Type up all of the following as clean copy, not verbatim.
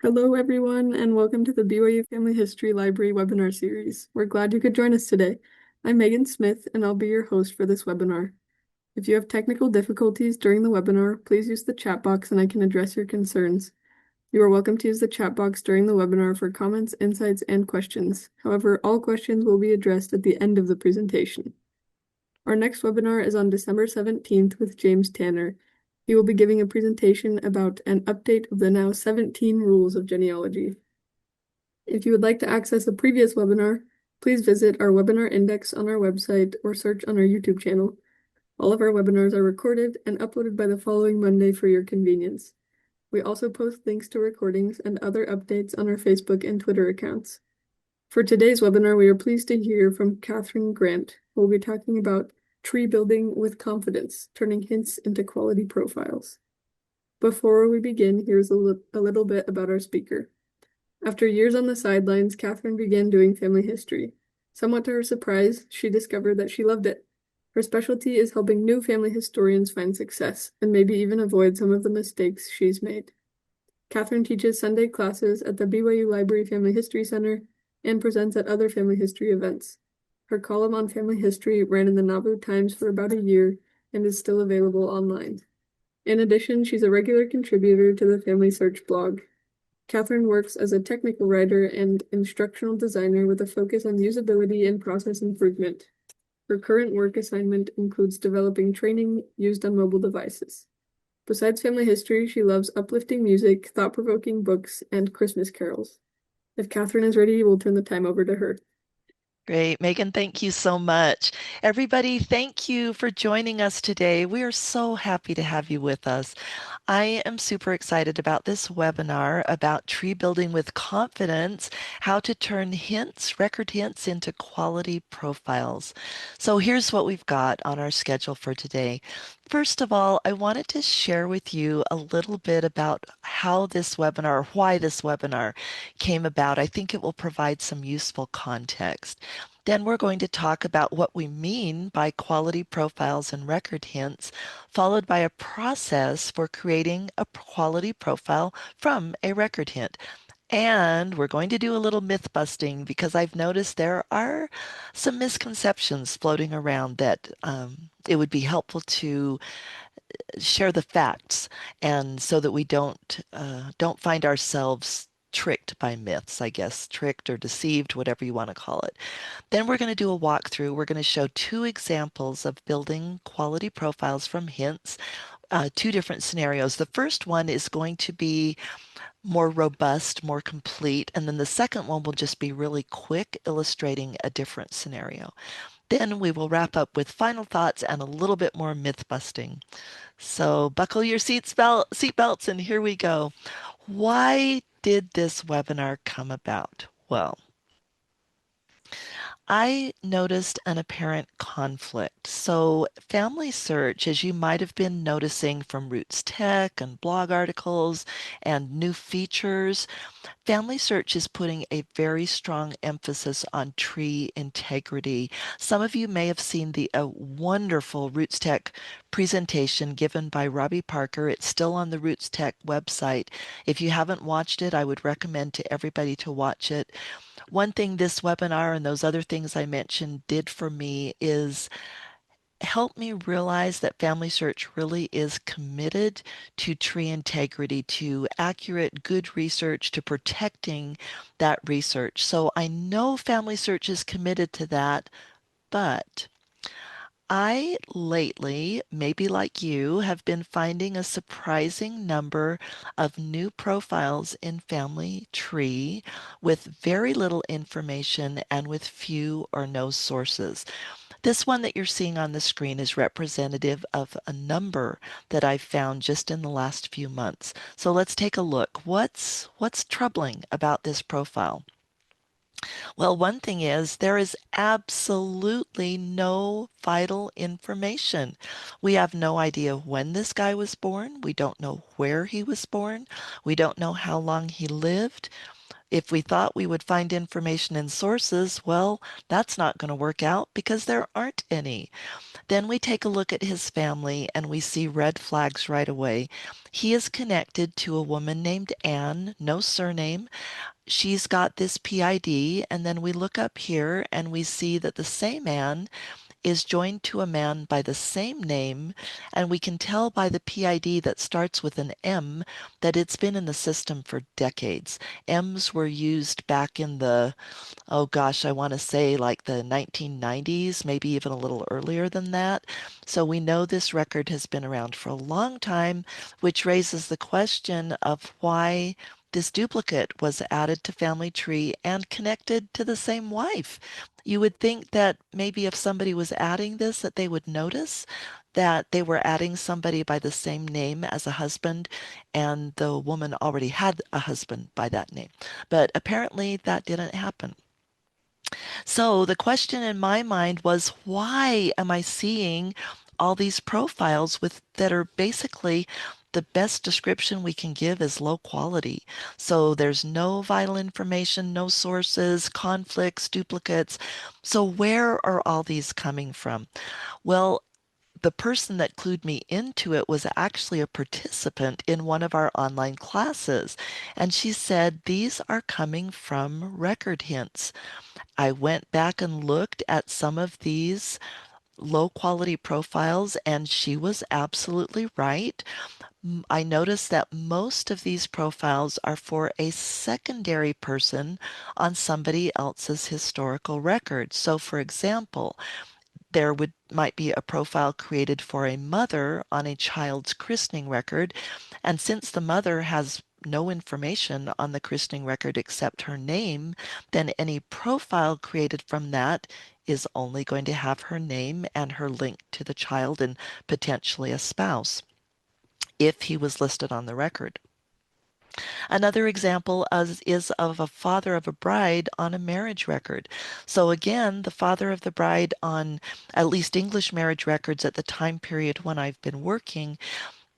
Hello, everyone, and welcome to the BYU Family History Library webinar series. We're glad you could join us today. I'm Megan Smith, and I'll be your host for this webinar. If you have technical difficulties during the webinar, please use the chat box and I can address your concerns. You are welcome to use the chat box during the webinar for comments, insights, and questions. However, all questions will be addressed at the end of the presentation. Our next webinar is on December 17th with James Tanner. He will be giving a presentation about an update of the now 17 rules of genealogy. If you would like to access a previous webinar, please visit our webinar index on our website or search on our YouTube channel. All of our webinars are recorded and uploaded by the following Monday for your convenience. We also post links to recordings and other updates on our Facebook and Twitter accounts. For today's webinar, we are pleased to hear from Kathryn Grant, who will be talking about tree building with confidence, turning hints into quality profiles. Before we begin, here's a little bit about our speaker. After years on the sidelines, Kathryn began doing family history. Somewhat to her surprise, she discovered that she loved it. Her specialty is helping new family historians find success and maybe even avoid some of the mistakes she's made. Kathryn teaches Sunday classes at the BYU Library Family History Center and presents at other family history events. Her column on family history ran in the Nauvoo Times for about a year and is still available online. In addition, she's a regular contributor to the FamilySearch blog. Kathryn works as a technical writer and instructional designer with a focus on usability and process improvement. Her current work assignment includes developing training used on mobile devices. Besides family history, she loves uplifting music, thought-provoking books, and Christmas carols. If Kathryn is ready, we'll turn the time over to her. Great. Megan, thank you so much. Everybody, thank you for joining us today. We are so happy to have you with us. I am super excited about this webinar about tree building with confidence, how to turn hints, record hints into quality profiles. So here's what we've got on our schedule for today. First of all, I wanted to share with you a little bit about how this webinar, why this webinar came about. I think it will provide some useful context. Then we're going to talk about what we mean by quality profiles and record hints, followed by a process for creating a quality profile from a record hint. And we're going to do a little myth busting because I've noticed there are some misconceptions floating around that it would be helpful to share the facts, and so that we don't find ourselves tricked by myths, I guess, tricked or deceived, whatever you want to call it. Then we're going to do a walkthrough. We're going to show two examples of building quality profiles from hints, two different scenarios. The first one is going to be more robust, more complete, and then the second one will just be really quick, illustrating a different scenario. Then we will wrap up with final thoughts and a little bit more myth busting. So buckle your seatbelts, and here we go. Why did this webinar come about? Well, I noticed an apparent conflict. So, FamilySearch, as you might have been noticing from Roots Tech and blog articles and new features, FamilySearch is putting a very strong emphasis on tree integrity. Some of you may have seen the wonderful Roots Tech presentation given by Robbie Parker. It's still on the Roots Tech website. If you haven't watched it, I would recommend to everybody to watch it. One thing this webinar and those other things I mentioned did for me is help me realize that FamilySearch really is committed to tree integrity, to accurate, good research, to protecting that research. So I know FamilySearch is committed to that, but I lately, maybe like you, have been finding a surprising number of new profiles in Family Tree with very little information and with few or no sources. This one that you're seeing on the screen is representative of a number that I've found just in the last few months. So let's take a look. What's troubling about this profile? Well, one thing is there is absolutely no vital information. We have no idea when this guy was born. We don't know where he was born. We don't know how long he lived. If we thought we would find information in sources, well, that's not going to work out because there aren't any. Then we take a look at his family and we see red flags right away. He is connected to a woman named Anne, no surname. She's got this PID, and then we look up here and we see that the same Anne is joined to a man by the same name, and we can tell by the PID that starts with an M that it's been in the system for decades. M's were used back in the, oh gosh, I want to say like the 1990s, maybe even a little earlier than that. So we know this record has been around for a long time, which raises the question of why this duplicate was added to Family Tree and connected to the same wife. You would think that maybe if somebody was adding this, that they would notice that they were adding somebody by the same name as a husband, and the woman already had a husband by that name. But apparently that didn't happen. So the question in my mind was, why am I seeing all these profiles with that are basically the best description we can give is low quality. So there's no vital information, no sources, conflicts, duplicates. So where are all these coming from? Well, the person that clued me into it was actually a participant in one of our online classes. And she said, these are coming from record hints. I went back and looked at some of these low quality profiles, and she was absolutely right. I noticed that most of these profiles are for a secondary person on somebody else's historical record. So, for example, there would might be a profile created for a mother on a child's christening record, and since the mother has no information on the christening record except her name, then any profile created from that is only going to have her name and her link to the child and potentially a spouse if he was listed on the record. Another example is of a father of a bride on a marriage record. So again, the father of the bride on at least English marriage records at the time period when I've been working,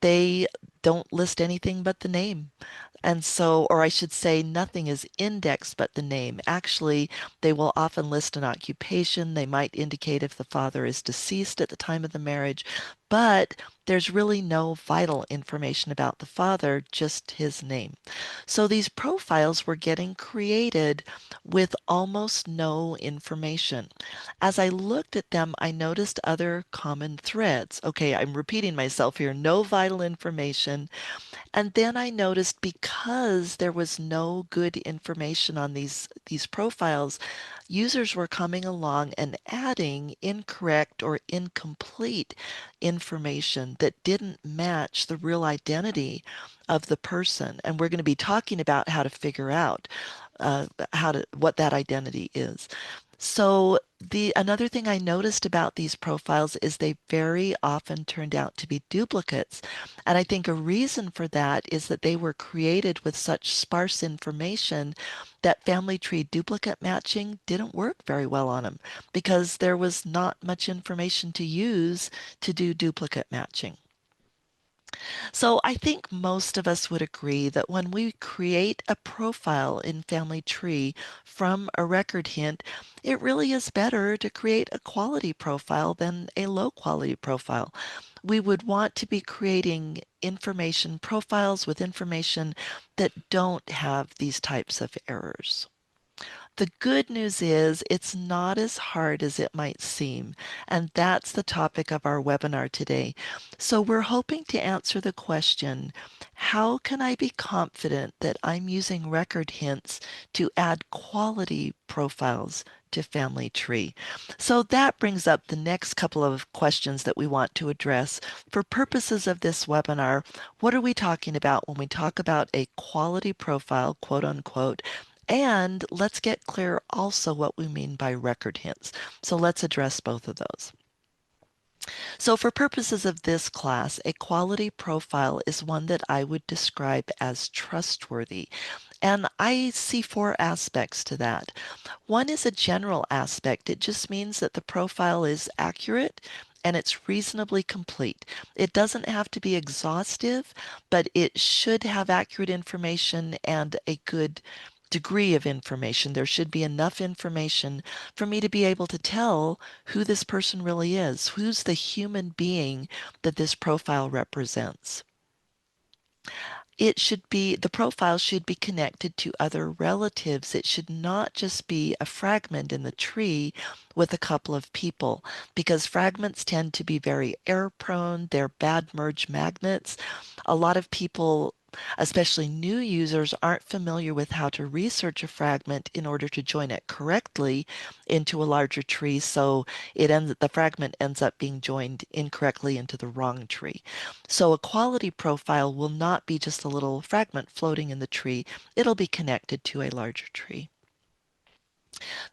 they don't list anything but the name. And so, or I should say, nothing is indexed but the name. Actually, they will often list an occupation. They might indicate if the father is deceased at the time of the marriage, but there's really no vital information about the father, just his name. So these profiles were getting created with almost no information. As I looked at them, I noticed other common threads. Okay, I'm repeating myself here. No vital information, and then I noticed because there was no good information on these profiles, users were coming along and adding incorrect or incomplete information that didn't match the real identity of the person. And we're going to be talking about how to figure out what that identity is. So the another thing I noticed about these profiles is they very often turned out to be duplicates. And I think a reason for that is that they were created with such sparse information that family tree duplicate matching didn't work very well on them because there was not much information to use to do duplicate matching. So I think most of us would agree that when we create a profile in Family Tree from a record hint, it really is better to create a quality profile than a low quality profile. We would want to be creating information profiles with information that don't have these types of errors. The good news is it's not as hard as it might seem, and that's the topic of our webinar today. So we're hoping to answer the question, how can I be confident that I'm using record hints to add quality profiles to Family Tree? So that brings up the next couple of questions that we want to address. For purposes of this webinar, what are we talking about when we talk about a quality profile, quote unquote? And let's get clear also what we mean by record hints. So let's address both of those. So for purposes of this class, a quality profile is one that I would describe as trustworthy. And I see four aspects to that. One is a general aspect. It just means that the profile is accurate and it's reasonably complete. It doesn't have to be exhaustive, but it should have accurate information and a good degree of information. There should be enough information for me to be able to tell who this person really is, who's the human being that this profile represents. The profile should be connected to other relatives. It should not just be a fragment in the tree with a couple of people, because fragments tend to be very error prone. They're bad merge magnets. A lot of people, especially new users, aren't familiar with how to research a fragment in order to join it correctly into a larger tree. So the fragment ends up being joined incorrectly into the wrong tree. So a quality profile will not be just a little fragment floating in the tree. It'll be connected to a larger tree.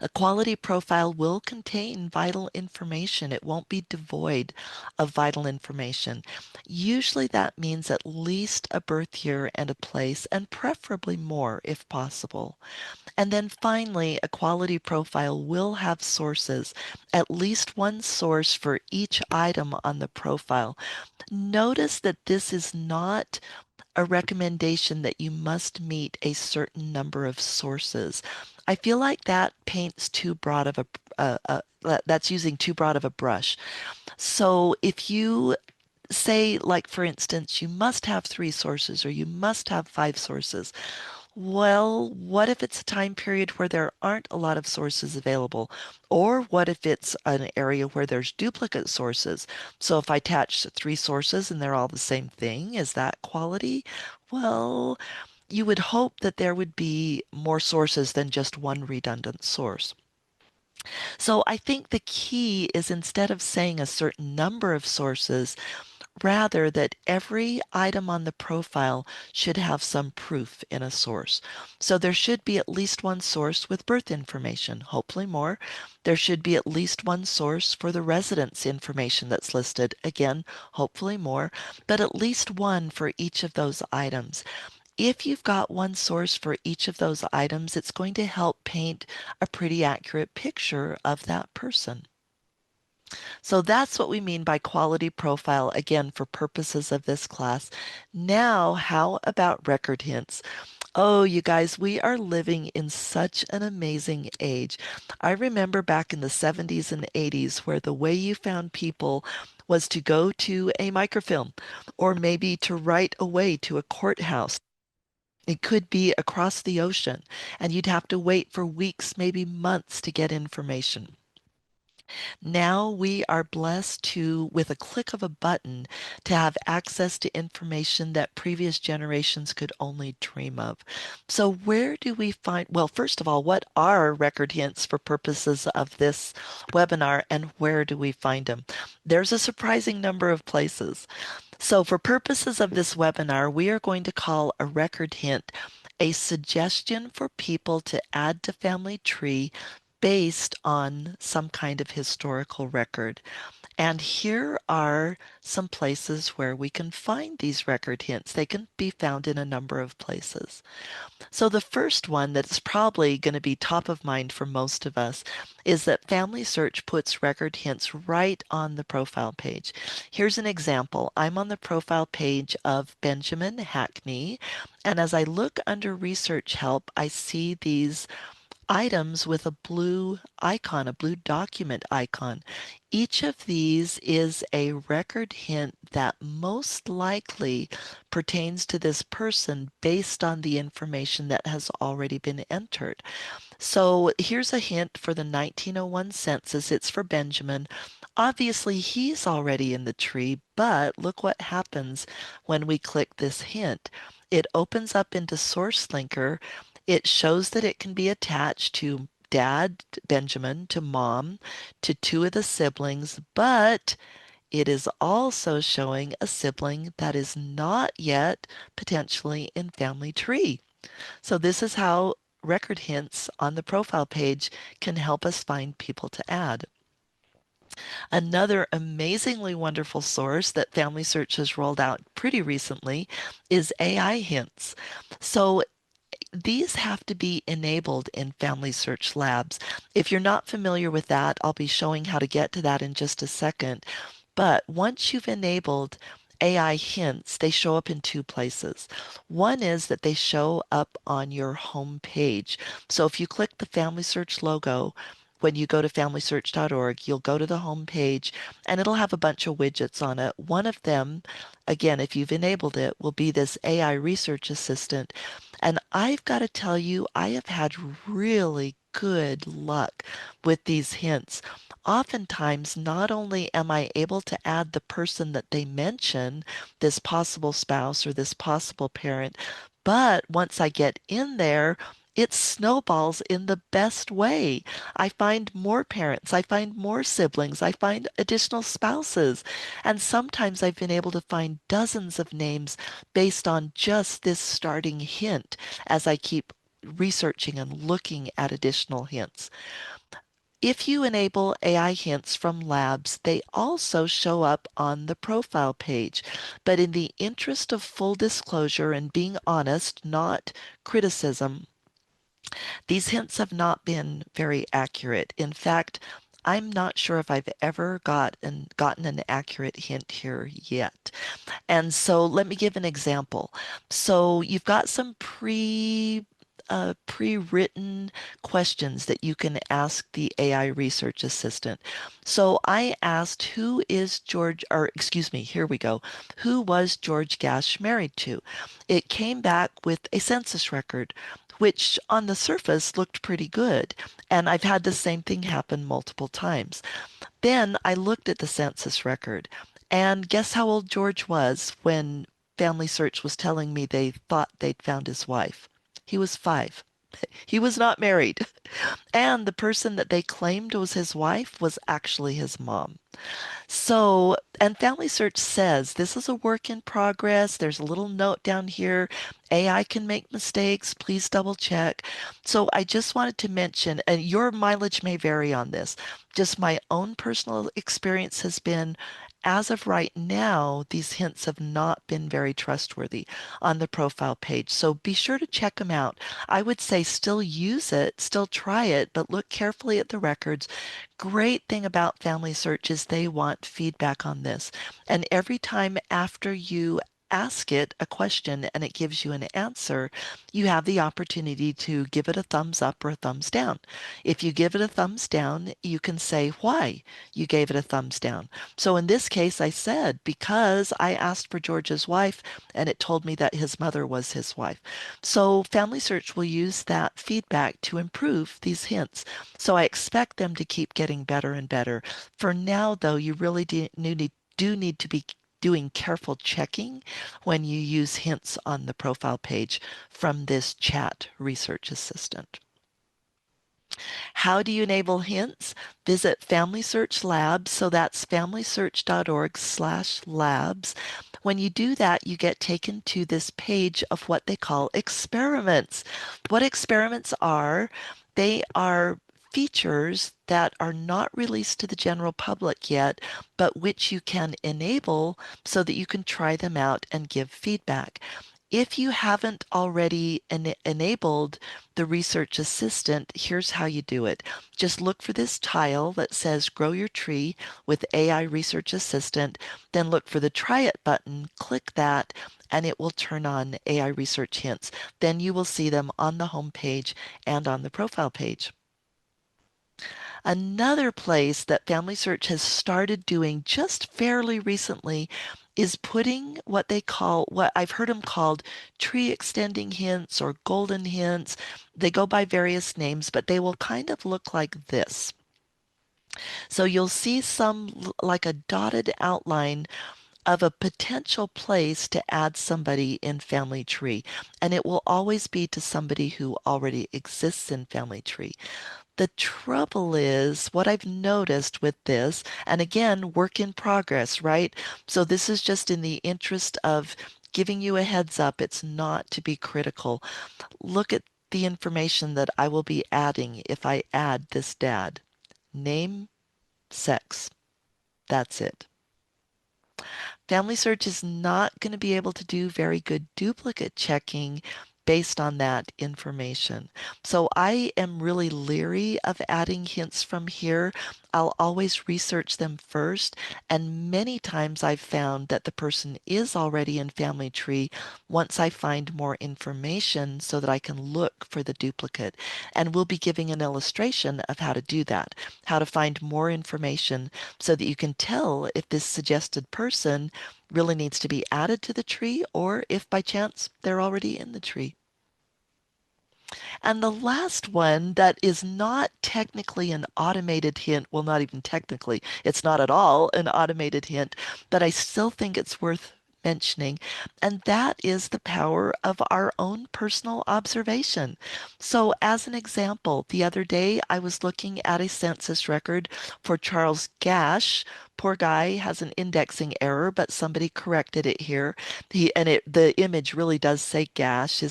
A quality profile will contain vital information. It won't be devoid of vital information. Usually that means at least a birth year and a place, and preferably more if possible. And then finally, a quality profile will have sources, at least one source for each item on the profile. Notice that this is not a recommendation that you must meet a certain number of sources. I feel like that paints too broad of that's using too broad of a brush. So if you say, like, for instance, you must have 3 sources or you must have 5 sources, well, what if it's a time period where there aren't a lot of sources available? Or what if it's an area where there's duplicate sources? So if I attach 3 sources and they're all the same thing, is that quality? Well, you would hope that there would be more sources than just one redundant source. So I think the key is, instead of saying a certain number of sources, rather that every item on the profile should have some proof in a source. So there should be at least one source with birth information, hopefully more. There should be at least one source for the residence information that's listed, again, hopefully more, but at least one for each of those items. If you've got one source for each of those items, it's going to help paint a pretty accurate picture of that person. So that's what we mean by quality profile, again, for purposes of this class. Now, how about record hints? Oh, you guys, we are living in such an amazing age. I remember back in the 70s and 80s where the way you found people was to go to a microfilm, or maybe to write away to a courthouse. It could be across the ocean, and you'd have to wait for weeks, maybe months, to get information. Now we are blessed to, with a click of a button, to have access to information that previous generations could only dream of. So where do we find, well, first of all, what are record hints for purposes of this webinar, and where do we find them? There's a surprising number of places. So for purposes of this webinar, we are going to call a record hint a suggestion for people to add to family tree based on some kind of historical record. And here are some places where we can find these record hints. They can be found in a number of places. So the first one that's probably going to be top of mind for most of us is that FamilySearch puts record hints right on the profile page. Here's an example. I'm on the profile page of Benjamin Hackney, and as I look under Research Help, I see these items with a blue icon, a blue document icon. Each of these is a record hint that most likely pertains to this person based on the information that has already been entered. So here's a hint for the 1901 census. It's for Benjamin. Obviously, he's already in the tree, but look what happens when we click this hint. It opens up into Source Linker. It shows that it can be attached to dad, Benjamin, to mom, to 2 of the siblings, but it is also showing a sibling that is not yet potentially in family tree. So this is how record hints on the profile page can help us find people to add. Another amazingly wonderful source that FamilySearch has rolled out pretty recently is AI hints. So these have to be enabled in FamilySearch Labs. If you're not familiar with that, I'll be showing how to get to that in just a second. But once you've enabled AI hints, they show up in two places. One is that they show up on your home page. So if you click the Family Search logo, when you go to familysearch.org, you'll go to the home page and it'll have a bunch of widgets on it. One of them, again, if you've enabled it, will be this AI research assistant. And I've got to tell you, I have had really good luck with these hints. Oftentimes, not only am I able to add the person that they mention, this possible spouse or this possible parent, but once I get in there, it snowballs in the best way. I find more parents, I find more siblings, I find additional spouses. And sometimes I've been able to find dozens of names based on just this starting hint as I keep researching and looking at additional hints. If you enable AI hints from labs, they also show up on the profile page. But in the interest of full disclosure and being honest, not criticism, these hints have not been very accurate. In fact, I'm not sure if I've ever gotten an accurate hint here yet. And so let me give an example. So you've got some pre-written questions that you can ask the AI research assistant. So I asked, who is George, or excuse me, here we go. Who was George Gash married to? It came back with a census record, which on the surface looked pretty good. And I've had the same thing happen multiple times. Then I looked at the census record, and guess how old George was when Family Search was telling me they thought they'd found his wife? He was 5. He was not married. And the person that they claimed was his wife was actually his mom. So, and Family Search says this is a work in progress. There's a little note down here. AI can make mistakes. Please double check. So, I just wanted to mention, and your mileage may vary on this, just my own personal experience has been. As of right now, these hints have not been very trustworthy on the profile page. So be sure to check them out. I would say still use it, still try it, but look carefully at the records. Great thing about Family Search is they want feedback on this. And every time after you ask it a question and it gives you an answer, you have the opportunity to give it a thumbs up or a thumbs down. If you give it a thumbs down, you can say why you gave it a thumbs down. So in this case, I said, because I asked for George's wife and it told me that his mother was his wife. So Family Search will use that feedback to improve these hints. So I expect them to keep getting better and better. For now, though, you really do need to be doing careful checking when you use hints on the profile page from this chat research assistant. How do you enable hints? Visit Family Search Labs. So that's familysearch.org/labs. When you do that, you get taken to this page of what they call experiments. What experiments are, they are features that are not released to the general public yet, but which you can enable so that you can try them out and give feedback. If you haven't already enabled the research assistant, here's how you do it. Just look for this tile that says Grow Your Tree with AI Research Assistant, then look for the Try It button, click that, and it will turn on AI Research Hints. Then you will see them on the home page and on the profile page. Another place that Family Search has started doing just fairly recently is putting what they call, what I've heard them called tree extending hints or golden hints. They go by various names, but they will kind of look like this. So you'll see some like a dotted outline of a potential place to add somebody in Family Tree, and it will always be to somebody who already exists in Family Tree. The trouble is, what I've noticed with this, and again, work in progress, right? So this is just in the interest of giving you a heads up. It's not to be critical. Look at the information that I will be adding if I add this dad. Name, sex. That's it. Family Search is not going to be able to do very good duplicate checking based on that information. So I am really leery of adding hints from here. I'll always research them first, and many times I've found that the person is already in family tree once I find more information so that I can look for the duplicate. And we'll be giving an illustration of how to do that, how to find more information so that you can tell if this suggested person really needs to be added to the tree or if by chance they're already in the tree. And the last one that is not technically an automated hint, well, not even technically, it's not at all an automated hint, but I still think it's worth mentioning, and that is the power of our own personal observation. So, as an example, the other day I was looking at a census record for Charles Gash. Poor guy has an indexing error, but somebody corrected it here. The image really does say Gash.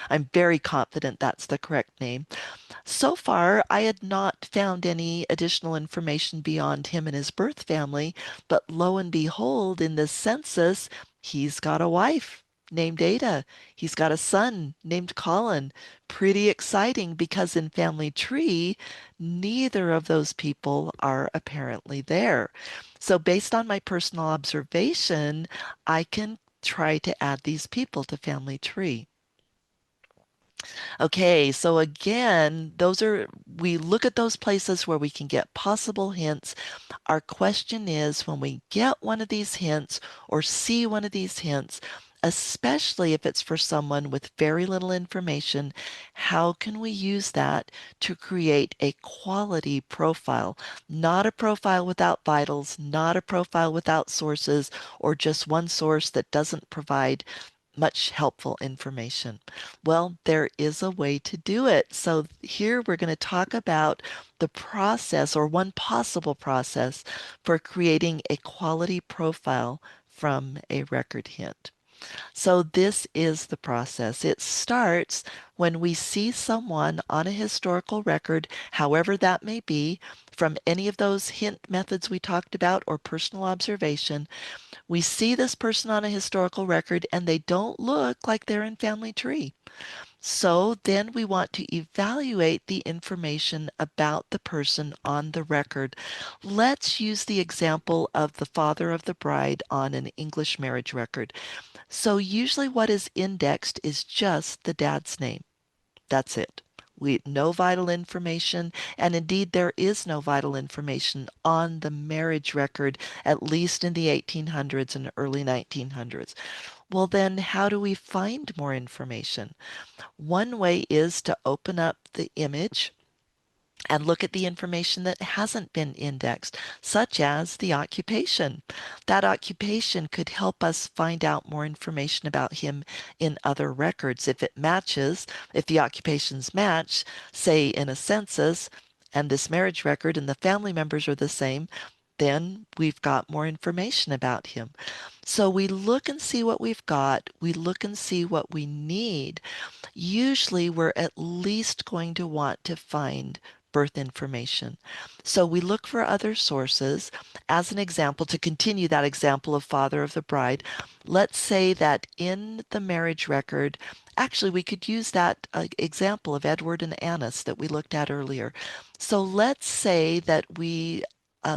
I'm very confident that's the correct name. So far, I had not found any additional information beyond him and his birth family, but lo and behold, in this census, he's got a wife named Ada. He's got a son named Colin. Pretty exciting because in Family Tree, neither of those people are apparently there. So, based on my personal observation, I can try to add these people to Family Tree. Okay, so again, we look at those places where we can get possible hints. Our question is when we get one of these hints or see one of these hints, especially if it's for someone with very little information, how can we use that to create a quality profile? Not a profile without vitals, not a profile without sources, or just one source that doesn't provide much helpful information. Well, there is a way to do it. So here we're going to talk about the process or one possible process for creating a quality profile from a record hint. So this is the process. It starts when we see someone on a historical record, however that may be, from any of those hint methods we talked about or personal observation. We see this person on a historical record and they don't look like they're in Family Tree. So then we want to evaluate the information about the person on the record. Let's use the example of the father of the bride on an English marriage record. So usually what is indexed is just the dad's name. That's it. No vital information, and indeed there is no vital information on the marriage record, at least in the 1800s and early 1900s. Well, then how do we find more information? One way is to open up the image and look at the information that hasn't been indexed, such as the occupation. That occupation could help us find out more information about him in other records. If it matches, if the occupations match, say in a census, and this marriage record and the family members are the same, then we've got more information about him. So we look and see what we've got. We look and see what we need. Usually we're at least going to want to find birth information. So we look for other sources. As an example, to continue that example of father of the bride, let's say that in the marriage record, actually we could use that example of Edward and Annis that we looked at earlier. So let's say that we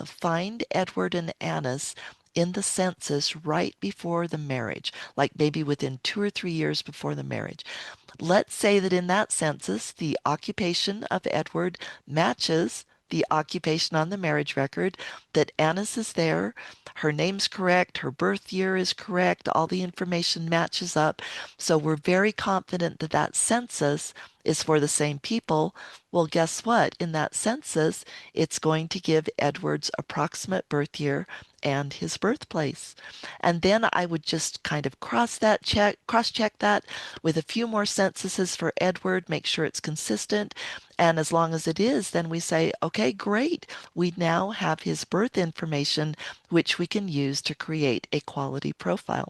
find Edward and Annis in the census right before the marriage, like maybe within 2 or 3 years before the marriage. Let's say that in that census, the occupation of Edward matches the occupation on the marriage record, that Annis is there, her name's correct, her birth year is correct, all the information matches up. So we're very confident that that census is for the same people. Well, guess what? In that census, it's going to give Edward's approximate birth year and his birthplace. And then I would just kind of cross check that with a few more censuses for Edward, make sure it's consistent. And as long as it is, then we say, okay, great. We now have his birth information, which we can use to create a quality profile.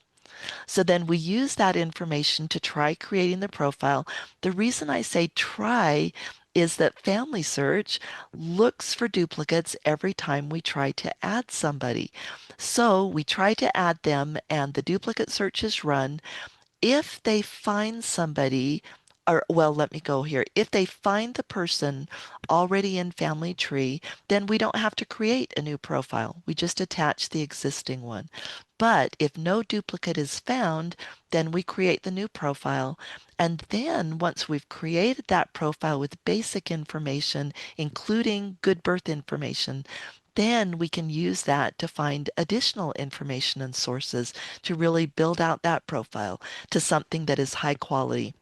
So then we use that information to try creating the profile. The reason I say try is that FamilySearch looks for duplicates every time we try to add somebody. So we try to add them and the duplicate search is run. If they find somebody, or well, let me go here. If they find the person already in Family Tree, then we don't have to create a new profile. We just attach the existing one. But if no duplicate is found, then we create the new profile. And then once we've created that profile with basic information, including good birth information, then we can use that to find additional information and sources to really build out that profile to something that is high quality.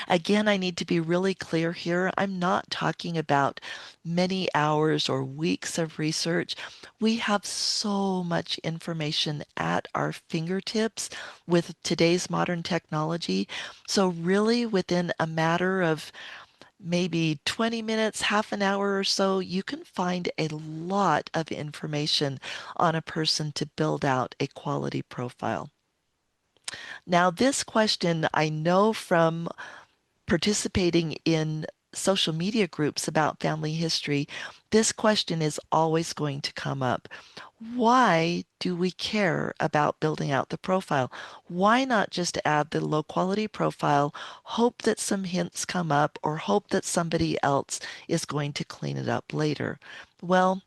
Again, I need to be really clear here. I'm not talking about many hours or weeks of research. We have so much information at our fingertips with today's modern technology. So really within a matter of maybe 20 minutes, half an hour or so, you can find a lot of information on a person to build out a quality profile. Now, this question I know from participating in social media groups about family history, this question is always going to come up. Why do we care about building out the profile? Why not just add the low quality profile, hope that some hints come up, or hope that somebody else is going to clean it up later? Well,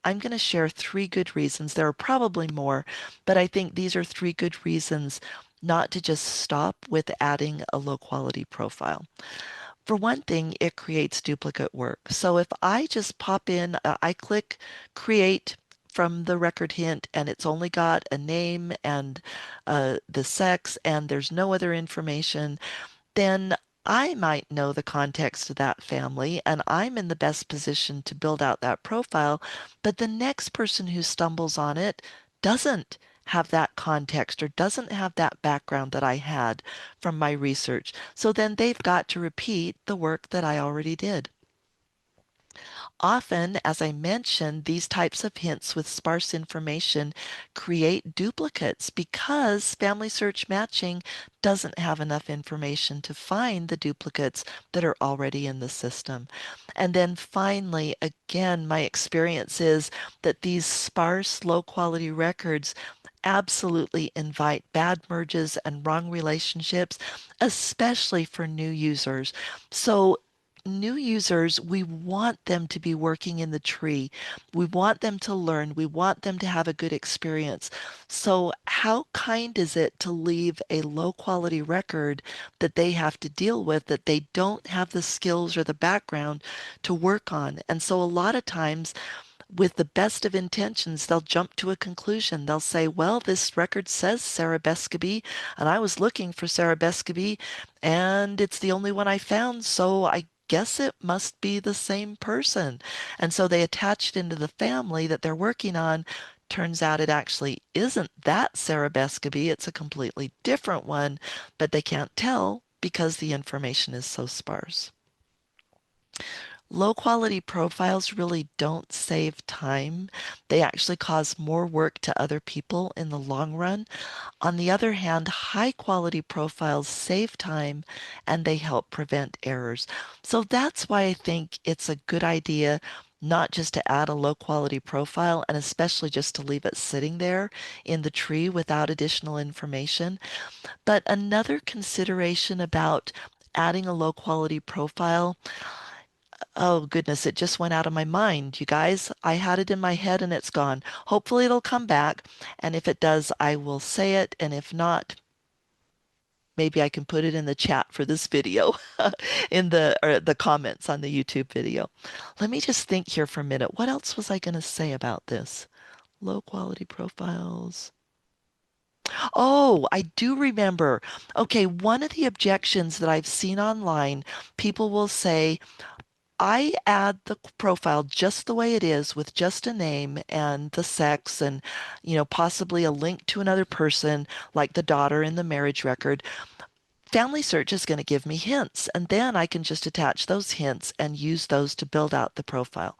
I'm going to share three good reasons. There are probably more, but I think these are three good reasons not to just stop with adding a low quality profile. For one thing, it creates duplicate work. So if I just pop in, I click create from the record hint and it's only got a name and the sex and there's no other information, then I might know the context of that family and I'm in the best position to build out that profile. But the next person who stumbles on it doesn't have that context or doesn't have that background that I had from my research. So then they've got to repeat the work that I already did. Often, as I mentioned, these types of hints with sparse information create duplicates because Family Search matching doesn't have enough information to find the duplicates that are already in the system. And then finally, again, my experience is that these sparse, low quality records absolutely invite bad merges and wrong relationships, especially for new users. So new users, we want them to be working in the tree. We want them to learn. We want them to have a good experience. So how kind is it to leave a low quality record that they have to deal with that they don't have the skills or the background to work on? And so a lot of times with the best of intentions, they'll jump to a conclusion. They'll say, well, this record says Sarah Bescaby, and I was looking for Sarah Bescaby, and it's the only one I found, so I guess it must be the same person. And so they attach it into the family that they're working on. Turns out it actually isn't that Sarah Bescaby, it's a completely different one, but they can't tell because the information is so sparse. Low quality profiles really don't save time. They actually cause more work to other people in the long run. On the other hand, high quality profiles save time and they help prevent errors. So that's why I think it's a good idea not just to add a low quality profile and especially just to leave it sitting there in the tree without additional information. But another consideration about adding a low quality profile, oh goodness, it just went out of my mind, you guys. I had it in my head and it's gone. Hopefully it'll come back. And if it does, I will say it. And if not, maybe I can put it in the chat for this video in the comments on the YouTube video. Let me just think here for a minute. What else was I going to say about this? Low quality profiles. Oh, I do remember. Okay, one of the objections that I've seen online, people will say, I add the profile just the way it is with just a name and the sex and, possibly a link to another person like the daughter in the marriage record. Family Search is going to give me hints, and then I can just attach those hints and use those to build out the profile.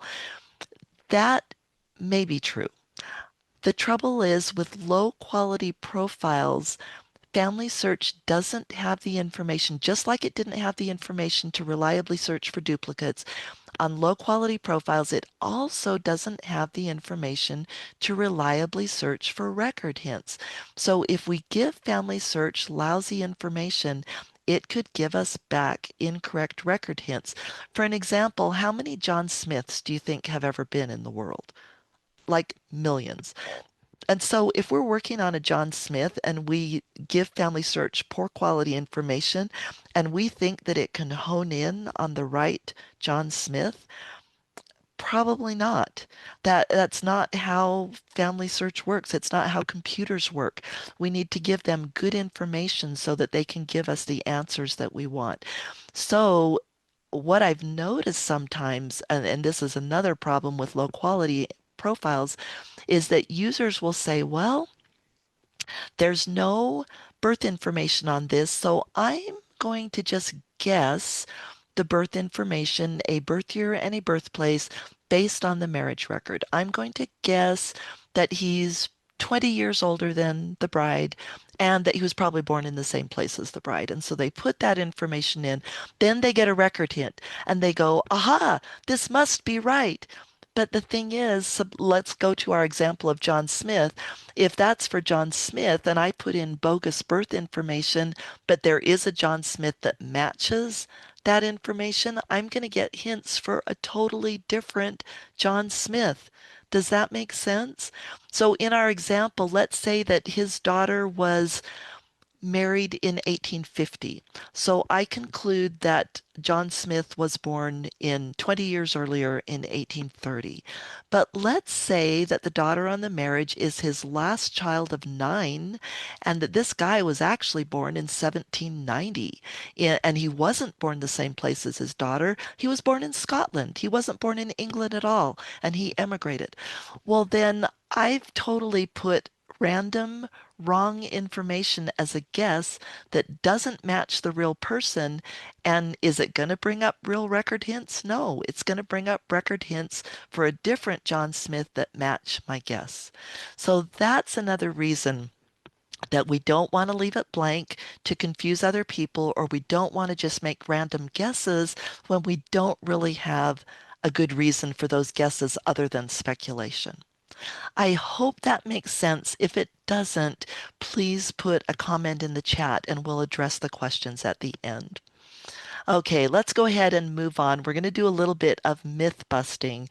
That may be true. The trouble is with low quality profiles, Family Search doesn't have the information, just like it didn't have the information to reliably search for duplicates. On low quality profiles, it also doesn't have the information to reliably search for record hints. So if we give Family Search lousy information, it could give us back incorrect record hints. For an example, how many John Smiths do you think have ever been in the world? Like millions. And so if we're working on a John Smith and we give Family Search poor quality information and we think that it can hone in on the right John Smith, probably not. That's not how Family Search works. It's not how computers work. We need to give them good information so that they can give us the answers that we want. So what I've noticed sometimes, and this is another problem with low quality profiles, is that users will say, well, there's no birth information on this, so I'm going to just guess the birth information, a birth year and a birthplace based on the marriage record. I'm going to guess that he's 20 years older than the bride and that he was probably born in the same place as the bride. And so they put that information in. Then they get a record hint and they go, aha, this must be right. But the thing is, let's go to our example of John Smith. If that's for John Smith and I put in bogus birth information, but there is a John Smith that matches that information, I'm going to get hints for a totally different John Smith. Does that make sense? So in our example, let's say that his daughter was married in 1850. So I conclude that John Smith was born in 20 years earlier in 1830. But let's say that the daughter on the marriage is his last child of 9 and that this guy was actually born in 1790. And he wasn't born the same place as his daughter. He was born in Scotland. He wasn't born in England at all, and he emigrated. Well, then I've totally put random wrong information as a guess that doesn't match the real person. And is it going to bring up real record hints? No, it's going to bring up record hints for a different John Smith that match my guess. So that's another reason that we don't want to leave it blank to confuse other people, or we don't want to just make random guesses when we don't really have a good reason for those guesses other than speculation. I hope that makes sense. If it doesn't, please put a comment in the chat and we'll address the questions at the end. Okay, let's go ahead and move on. We're going to do a little bit of myth busting.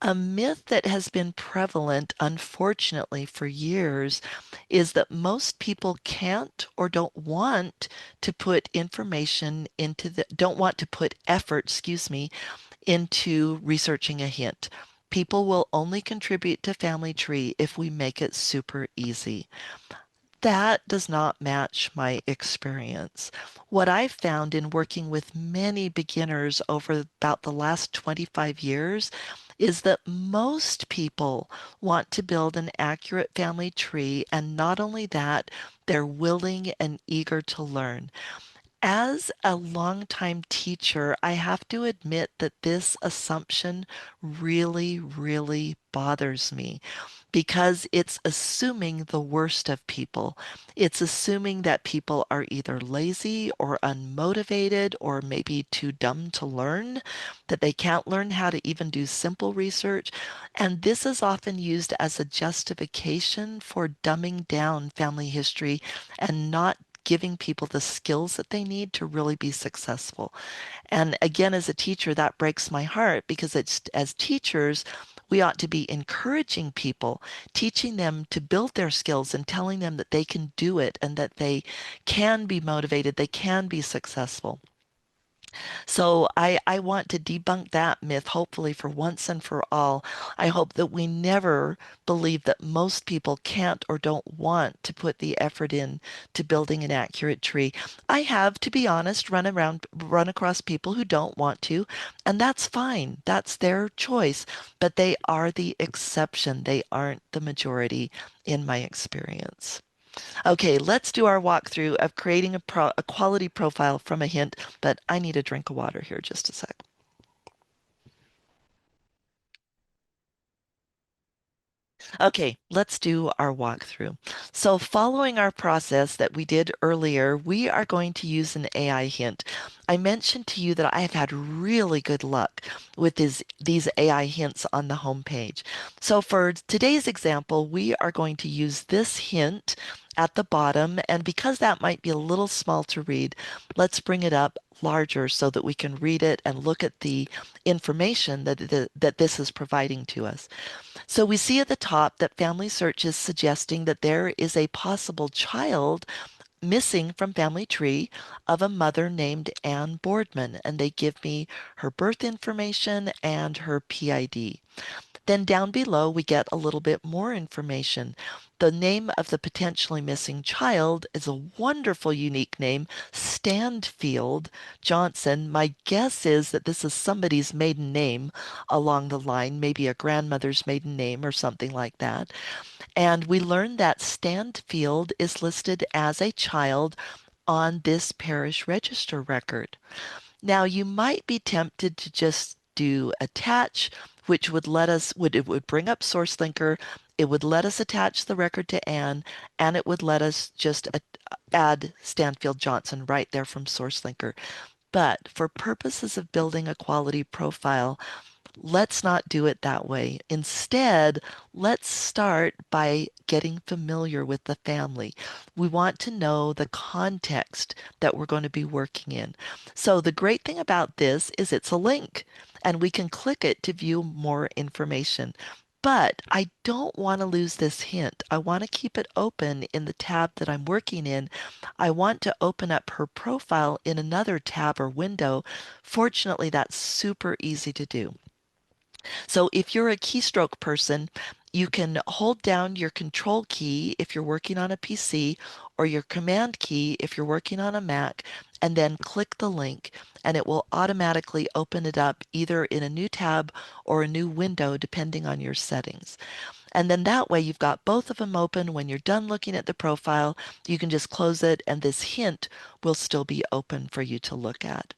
A myth that has been prevalent, unfortunately, for years is that most people can't or don't want to put information into don't want to put effort, excuse me, into researching a hint. People will only contribute to Family Tree if we make it super easy. That does not match my experience. What I've found in working with many beginners over about the last 25 years is that most people want to build an accurate family tree, and not only that, they're willing and eager to learn. As a longtime teacher, I have to admit that this assumption really, really bothers me because it's assuming the worst of people. It's assuming that people are either lazy or unmotivated or maybe too dumb to learn, that they can't learn how to even do simple research. And this is often used as a justification for dumbing down family history and not giving people the skills that they need to really be successful. And again, as a teacher, that breaks my heart because it's as teachers, we ought to be encouraging people, teaching them to build their skills and telling them that they can do it and that they can be motivated, they can be successful. So I want to debunk that myth, hopefully for once and for all. I hope that we never believe that most people can't or don't want to put the effort in to building an accurate tree. I have, to be honest, run across people who don't want to, and that's fine. That's their choice, but they are the exception. They aren't the majority in my experience. Okay, let's do our walkthrough of creating a quality profile from a hint, but I need a drink of water here just a sec. Okay, let's do our walkthrough. So following our process that we did earlier, we are going to use an AI hint. I mentioned to you that I have had really good luck with these AI hints on the homepage. So for today's example, we are going to use this hint at the bottom, and because that might be a little small to read, let's bring it up larger so that we can read it and look at the information that this is providing to us. So we see at the top that FamilySearch is suggesting that there is a possible child missing from family tree of a mother named Ann Boardman, and they give me her birth information and her PID. Then down below, we get a little bit more information. The name of the potentially missing child is a wonderful, unique name, Standfield Johnson. My guess is that this is somebody's maiden name along the line, maybe a grandmother's maiden name or something like that. And we learned that Standfield is listed as a child on this parish register record. Now, you might be tempted to just do attach, which would let us, it would bring up SourceLinker, it would let us attach the record to Anne, and it would let us just add Stanfield Johnson right there from SourceLinker. But for purposes of building a quality profile, let's not do it that way. Instead, let's start by getting familiar with the family. We want to know the context that we're going to be working in. So the great thing about this is it's a link and we can click it to view more information. But I don't want to lose this hint. I want to keep it open in the tab that I'm working in. I want to open up her profile in another tab or window. Fortunately, that's super easy to do. So if you're a keystroke person, you can hold down your control key if you're working on a PC or your command key if you're working on a Mac, and then click the link and it will automatically open it up either in a new tab or a new window depending on your settings. And then that way you've got both of them open. When you're done looking at the profile, you can just close it and this hint will still be open for you to look at.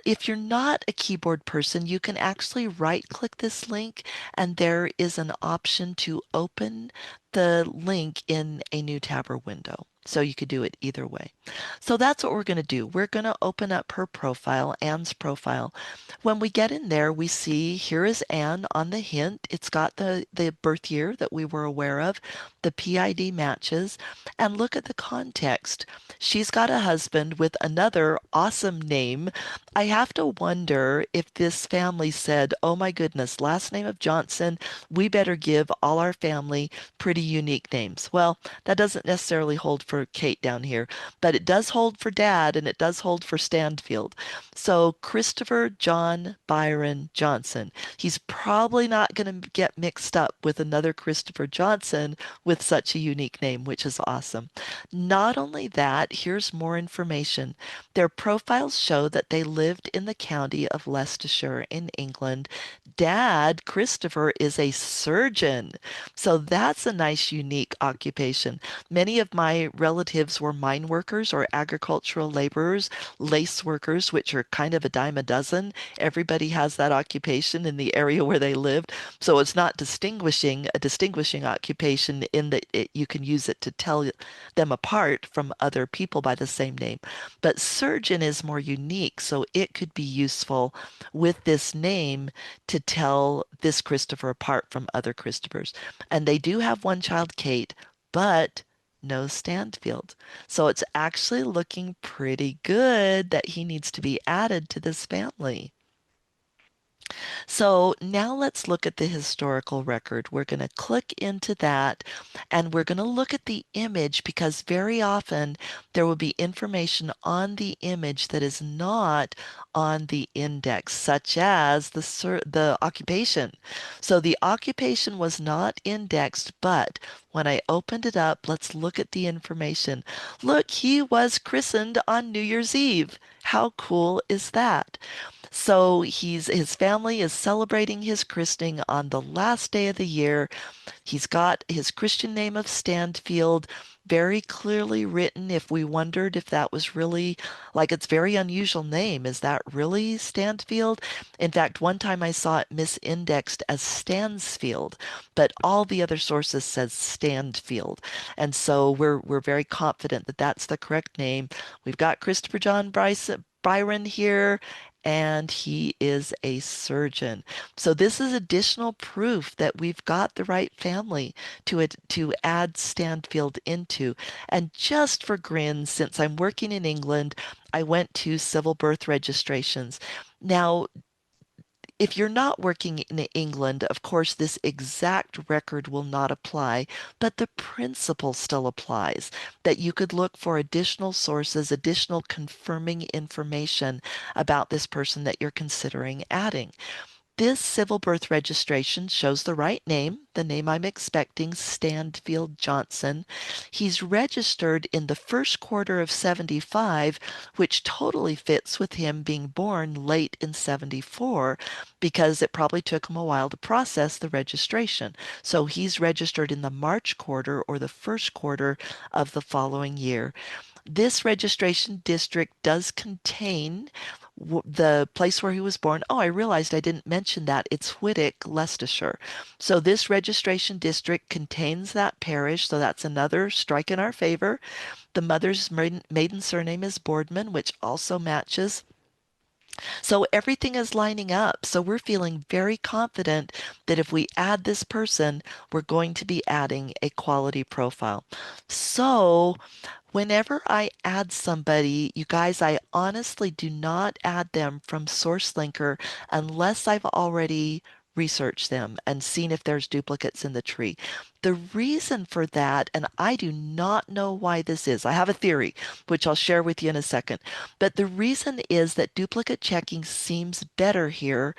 If you're not a keyboard person, you can actually right click this link and there is an option to open the link in a new tab or window. So you could do it either way. So that's what we're going to do. We're going to open up her profile, Anne's profile. When we get in there, we see here is Anne on the hint. It's got the birth year that we were aware of. The PID matches. And look at the context. She's got a husband with another awesome name. I have to wonder if this family said, oh my goodness, last name of Johnson, we better give all our family pretty unique names. Well, that doesn't necessarily hold for Kate down here, but it does hold for Dad and it does hold for Stanfield. So Christopher John Byron Johnson. He's probably not going to get mixed up with another Christopher Johnson with such a unique name, which is awesome. Not only that, here's more information. Their profiles show that they lived in the county of Leicestershire in England. Dad, Christopher, is a surgeon. So that's a nice, unique occupation. Many of my relatives were mine workers or agricultural laborers, lace workers, which are kind of a dime a dozen. Everybody has that occupation in the area where they lived. So it's not a distinguishing occupation in that you can use it to tell them apart from other people by the same name. But surgeon is more unique, so it could be useful with this name to tell this Christopher apart from other Christophers. And they do have one child, Kate, but no Stanfield. So it's actually looking pretty good that he needs to be added to this family. So now let's look at the historical record. We're going to click into that and we're going to look at the image because very often there will be information on the image that is not on the index, such as the occupation. So the occupation was not indexed, but when I opened it up, let's look at the information. Look, he was christened on New Year's Eve. How cool is that? So his family is celebrating his christening on the last day of the year. He's got his Christian name of Standfield. very clearly written. If we wondered if that was really, like, it's very unusual name, is that really Stanfield? In fact, one time I saw it misindexed as Stansfield, but all the other sources says Stanfield. And so we're very confident that that's the correct name. We've got Christopher John Byron here, and he is a surgeon. So this is additional proof that we've got the right family to add Stanfield into. And just for grins, since I'm working in England, I went to civil birth registrations. Now, if you're not working in England, of course, this exact record will not apply, but the principle still applies that you could look for additional sources, additional confirming information about this person that you're considering adding. This civil birth registration shows the right name, the name I'm expecting, Stanfield Johnson. He's registered in the first quarter of 75, which totally fits with him being born late in 74 because it probably took him a while to process the registration. So he's registered in the March quarter or the first quarter of the following year. This registration district does contain the place where he was born. Oh, I realized I didn't mention that. It's Whittick, Leicestershire. So this registration district contains that parish. So that's another strike in our favor. The mother's maiden surname is Boardman, which also matches. So everything is lining up. So we're feeling very confident that if we add this person, we're going to be adding a quality profile. So whenever I add somebody, you guys, I honestly do not add them from SourceLinker unless I've already researched them and seen if there's duplicates in the tree. The reason for that, and I do not know why this is, I have a theory, which I'll share with you in a second, but the reason is that duplicate checking seems better here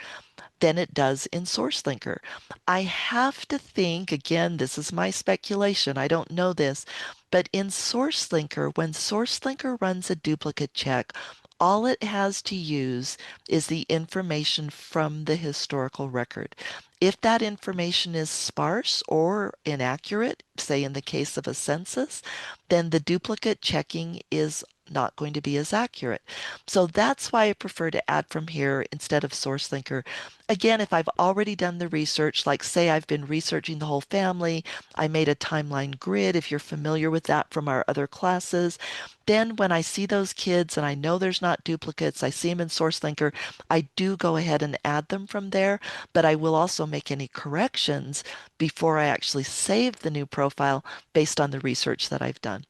than it does in SourceLinker. I have to think, again, this is my speculation, I don't know this, but in SourceLinker, when SourceLinker runs a duplicate check, all it has to use is the information from the historical record. If that information is sparse or inaccurate, say in the case of a census, then the duplicate checking is not going to be as accurate. So that's why I prefer to add from here instead of SourceLinker. Again, if I've already done the research, like say I've been researching the whole family, I made a timeline grid, if you're familiar with that from our other classes, then when I see those kids and I know there's not duplicates, I see them in SourceLinker, I do go ahead and add them from there, but I will also make any corrections before I actually save the new profile based on the research that I've done.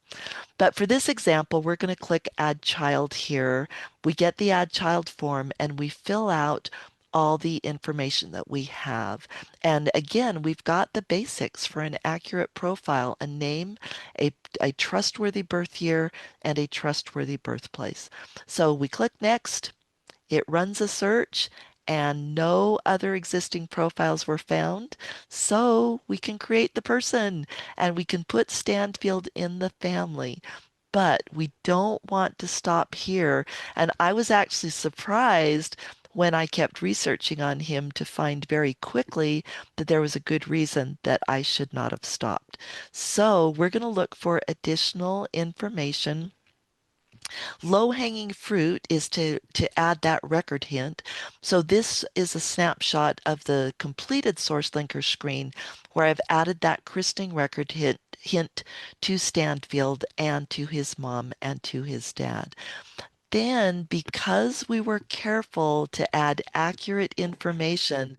But for this example, we're going to click Add Child here. We get the Add Child form and we fill out all the information that we have. And again, we've got the basics for an accurate profile, a name, a trustworthy birth year, and a trustworthy birthplace. So we click Next. It runs a search and no other existing profiles were found. So we can create the person and we can put Stanfield in the family. But we don't want to stop here. And I was actually surprised when I kept researching on him to find very quickly that there was a good reason that I should not have stopped. So we're going to look for additional information. Low-hanging fruit is to add that record hint. So this is a snapshot of the completed SourceLinker screen where I've added that christening record hint to Stanfield and to his mom and to his dad. Then, because we were careful to add accurate information,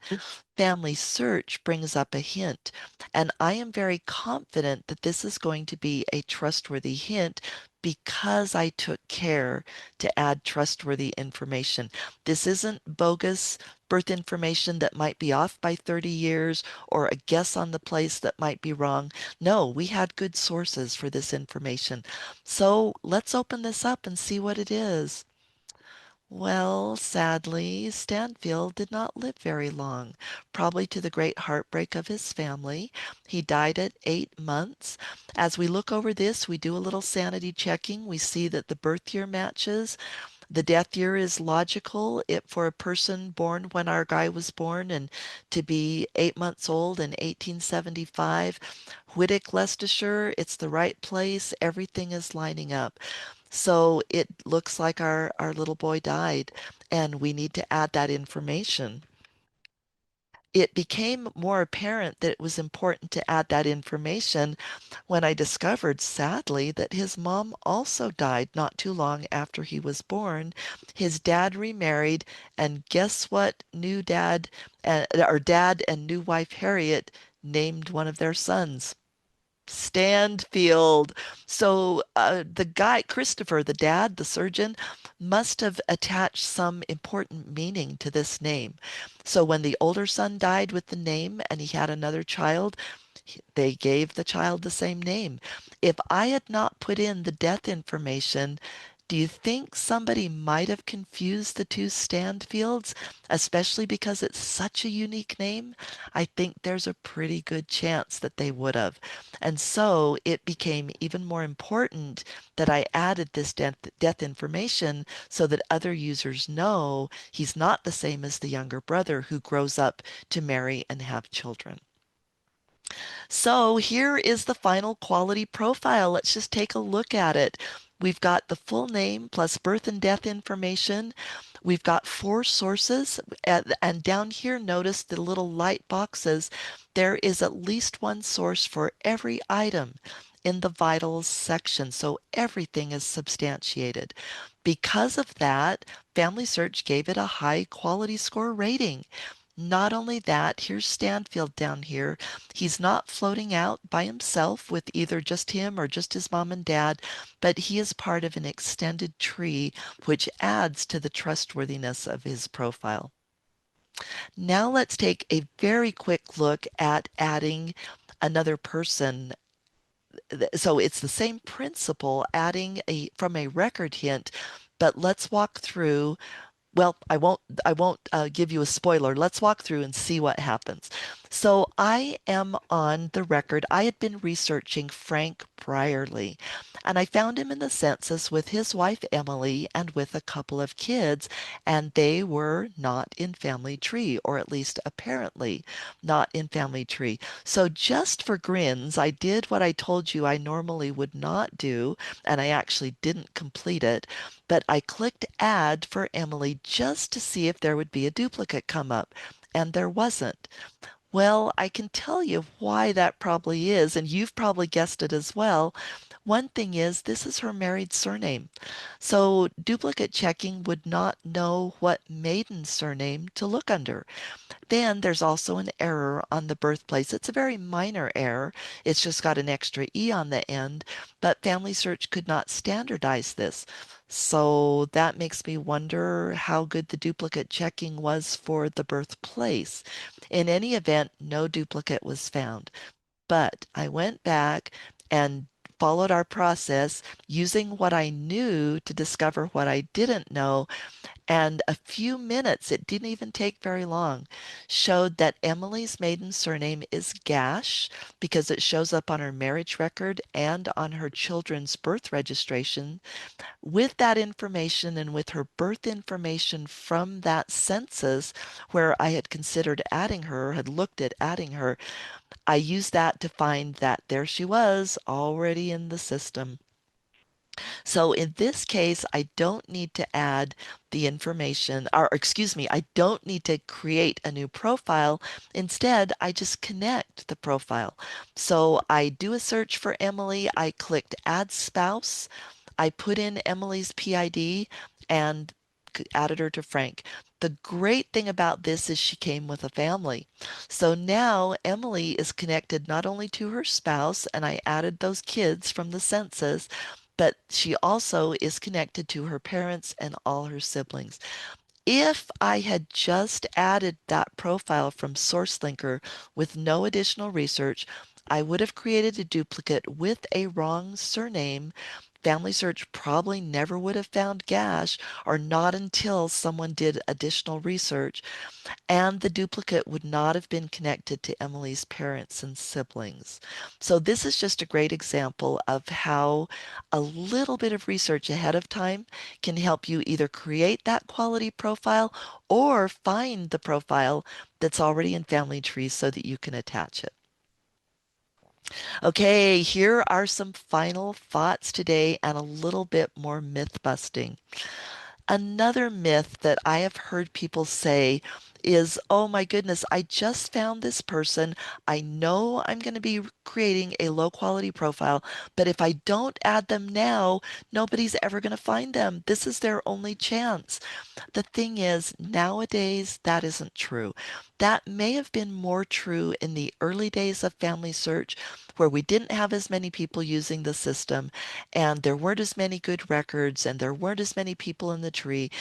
FamilySearch brings up a hint. And I am very confident that this is going to be a trustworthy hint because I took care to add trustworthy information. This isn't bogus birth information that might be off by 30 years or a guess on the place that might be wrong. No, we had good sources for this information. So let's open this up and see what it is. Well, sadly, Stanfield did not live very long, probably to the great heartbreak of his family. He died at 8 months. As we look over this, we do a little sanity checking. We see that the birth year matches. The death year is logical. It for a person born when our guy was born and to be 8 months old in 1875. Whittick, Leicestershire, it's the right place. Everything is lining up. So it looks like our little boy died, and we need to add that information. It became more apparent that it was important to add that information when I discovered, sadly, that his mom also died not too long after he was born. His dad remarried, and guess what? New dad, or dad and new wife Harriet named one of their sons. Stanfield. So the guy, Christopher, the dad, the surgeon, must have attached some important meaning to this name. So when the older son died with the name and he had another child, they gave the child the same name. If I had not put in the death information, do you think somebody might have confused the two Stanfields, especially because it's such a unique name? I think there's a pretty good chance that they would have. And so it became even more important that I added this death information so that other users know he's not the same as the younger brother who grows up to marry and have children. So here is the final quality profile. Let's just take a look at it. We've got the full name plus birth and death information. We've got 4 sources. And down here, notice the little light boxes. There is at least one source for every item in the vitals section. So everything is substantiated. Because of that, FamilySearch gave it a high quality score rating. Not only that, here's Stanfield down here. He's not floating out by himself with either just him or just his mom and dad, but he is part of an extended tree, which adds to the trustworthiness of his profile. Now let's take a very quick look at adding another person. So it's the same principle, adding a from a record hint, but let's walk through. Well, I won't give you a spoiler. Let's walk through and see what happens. So I am on the record. I had been researching Frank Brierly, and I found him in the census with his wife Emily and with a couple of kids, and they were not in Family Tree, or at least apparently not in Family Tree. So just for grins, I did what I told you I normally would not do, and I actually didn't complete it, but I clicked add for Emily just to see if there would be a duplicate come up, and there wasn't. Well, I can tell you why that probably is, and you've probably guessed it as well. One thing is, this is her married surname. So duplicate checking would not know what maiden surname to look under. Then there's also an error on the birthplace. It's a very minor error. It's just got an extra E on the end, but FamilySearch could not standardize this. So that makes me wonder how good the duplicate checking was for the birthplace. In any event, no duplicate was found. But I went back and followed our process using what I knew to discover what I didn't know, and a few minutes, it didn't even take very long, showed that Emily's maiden surname is Gash because it shows up on her marriage record and on her children's birth registration. With that information and with her birth information from that census where I had considered adding her, had looked at adding her, I used that to find that there she was already in the system. So in this case, I don't need to add the information, or excuse me, I don't need to create a new profile. Instead, I just connect the profile. So I do a search for Emily. I clicked add spouse. I put in Emily's PID and added her to Frank. The great thing about this is she came with a family. So now Emily is connected not only to her spouse, and I added those kids from the census, but she also is connected to her parents and all her siblings. If I had just added that profile from SourceLinker with no additional research, I would have created a duplicate with a wrong surname, FamilySearch probably never would have found Gash, or not until someone did additional research, and the duplicate would not have been connected to Emily's parents and siblings. So this is just a great example of how a little bit of research ahead of time can help you either create that quality profile or find the profile that's already in Family Tree so that you can attach it. Okay, here are some final thoughts today and a little bit more myth busting. Another myth that I have heard people say is, oh my goodness, I just found this person. I know I'm going to be creating a low quality profile, but if I don't add them now, nobody's ever going to find them. This is their only chance. The thing is, nowadays, that isn't true. That may have been more true in the early days of Family Search, where we didn't have as many people using the system, and there weren't as many good records, and there weren't as many people in the tree.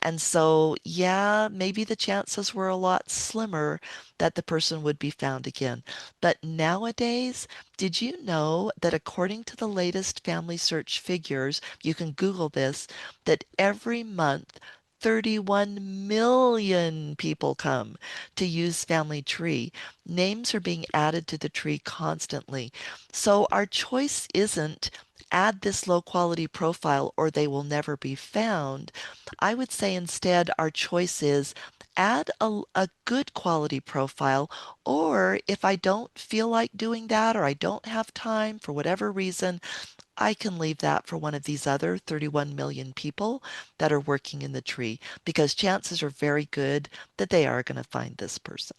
And so, yeah, maybe the chances were a lot slimmer that the person would be found again. But nowadays, did you know that according to the latest Family Search figures, you can Google this, that every month 31 million people come to use Family Tree. Names are being added to the tree constantly. So our choice isn't add this low quality profile or they will never be found. I would say instead our choice is add a good quality profile, or if I don't feel like doing that or I don't have time for whatever reason, I can leave that for one of these other 31 million people that are working in the tree, because chances are very good that they are going to find this person.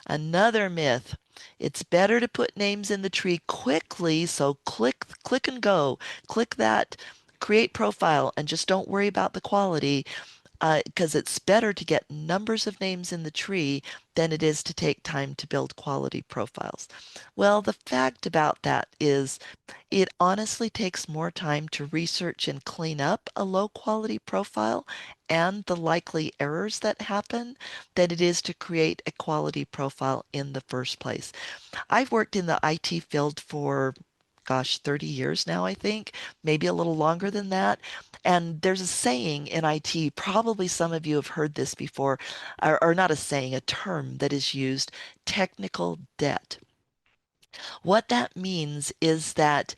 Another myth. It's better to put names in the tree quickly, so click and go. Click that create profile and just don't worry about the quality, because it's better to get numbers of names in the tree than it is to take time to build quality profiles. Well, the fact about that is it honestly takes more time to research and clean up a low quality profile and the likely errors that happen than it is to create a quality profile in the first place. I've worked in the IT field for, gosh, 30 years now, I think, maybe a little longer than that. And there's a saying in IT, probably some of you have heard this before, or not a saying, a term that is used, technical debt. What that means is that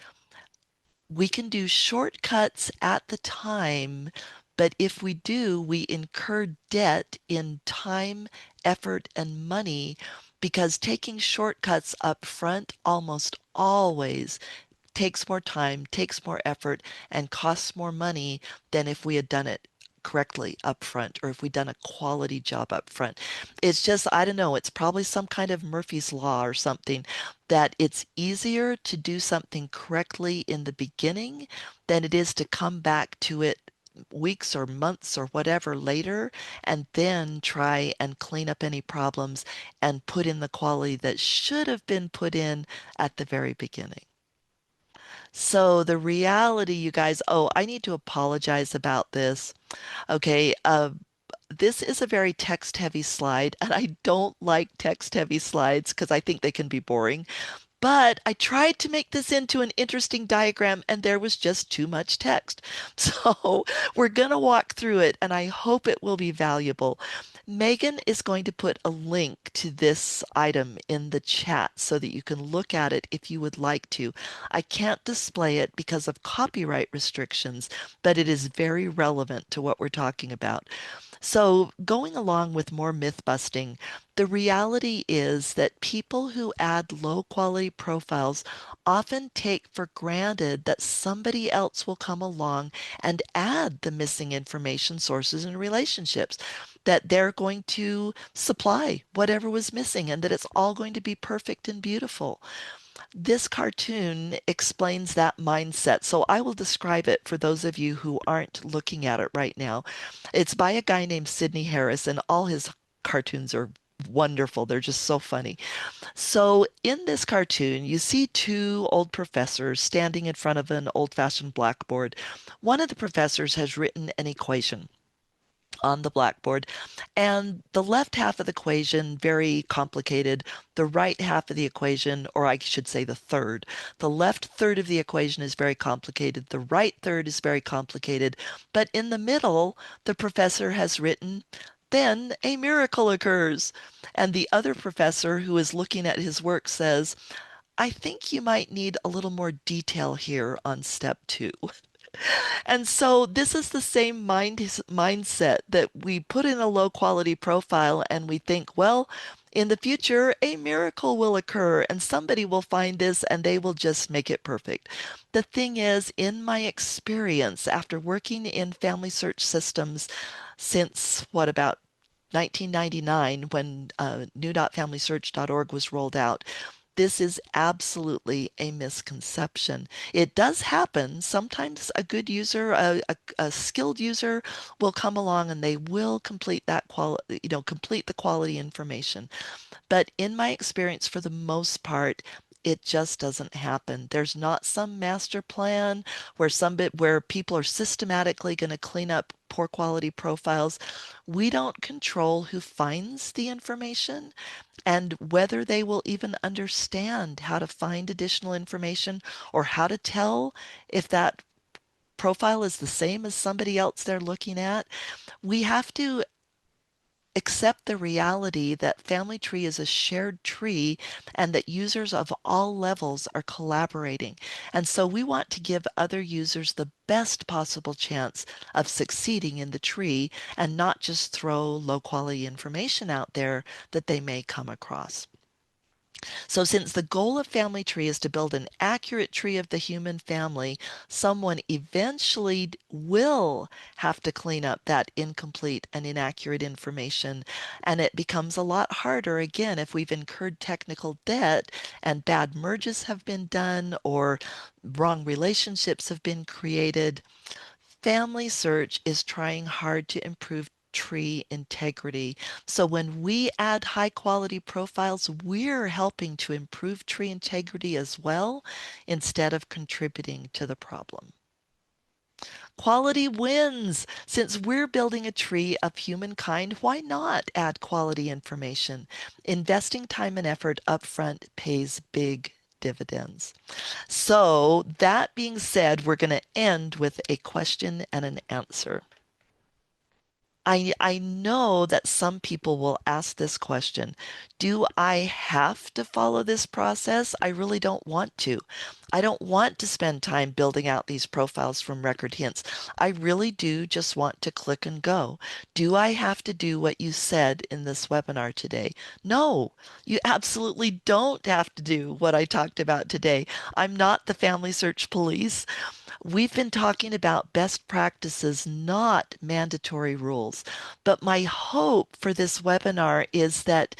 we can do shortcuts at the time, but if we do, we incur debt in time, effort, and money, because taking shortcuts up front almost always takes more time, takes more effort, and costs more money than if we had done it correctly up front, or if we'd done a quality job up front. It's just, I don't know, it's probably some kind of Murphy's Law or something, that it's easier to do something correctly in the beginning than it is to come back to it weeks or months or whatever later and then try and clean up any problems and put in the quality that should have been put in at the very beginning. So the reality, you guys, oh, I need to apologize about this. Okay, this is a very text heavy slide, and I don't like text heavy slides because I think they can be boring. But I tried to make this into an interesting diagram and there was just too much text. So we're going to walk through it and I hope it will be valuable. Megan is going to put a link to this item in the chat so that you can look at it if you would like to. I can't display it because of copyright restrictions, but it is very relevant to what we're talking about. So, going along with more myth busting, the reality is that people who add low quality profiles often take for granted that somebody else will come along and add the missing information sources and relationships, that they're going to supply whatever was missing and that it's all going to be perfect and beautiful. This cartoon explains that mindset, so I will describe it for those of you who aren't looking at it right now. It's by a guy named Sidney Harris, and all his cartoons are wonderful. They're just so funny. So, in this cartoon, you see two old professors standing in front of an old fashioned blackboard. One of the professors has written an equation. on the blackboard. And the left half of the equation, very complicated. The right half of the equation, or I should say the third, the left third of the equation is very complicated. The right third is very complicated. But in the middle, the professor has written, then a miracle occurs. And the other professor who is looking at his work says, I think you might need a little more detail here on step two. And so this is the same mindset that we put in a low quality profile and we think, well, in the future, a miracle will occur and somebody will find this and they will just make it perfect. The thing is, in my experience, after working in family search systems since what, about 1999 when new.familysearch.org was rolled out, this is absolutely a misconception. It does happen. Sometimes a good user, a skilled user will come along and they will complete that complete the quality information. But in my experience, for the most part, it just doesn't happen. There's not some master plan where people are systematically going to clean up poor quality profiles. We don't control who finds the information and whether they will even understand how to find additional information or how to tell if that profile is the same as somebody else they're looking at. We have to accept the reality that Family Tree is a shared tree and that users of all levels are collaborating. And so we want to give other users the best possible chance of succeeding in the tree and not just throw low quality information out there that they may come across. So since the goal of Family Tree is to build an accurate tree of the human family, someone eventually will have to clean up that incomplete and inaccurate information. And it becomes a lot harder, again, if we've incurred technical debt and bad merges have been done or wrong relationships have been created. Family Search is trying hard to improve tree integrity. So when we add high quality profiles, we're helping to improve tree integrity as well, instead of contributing to the problem. Quality wins. Since we're building a tree of humankind, why not add quality information? Investing time and effort upfront pays big dividends. So, that being said, we're going to end with a question and an answer. I know that some people will ask this question. Do I have to follow this process? I really don't want to. I don't want to spend time building out these profiles from record hints. I really do just want to click and go. Do I have to do what you said in this webinar today? No, you absolutely don't have to do what I talked about today. I'm not the Family Search Police. We've been talking about best practices, not mandatory rules. But my hope for this webinar is that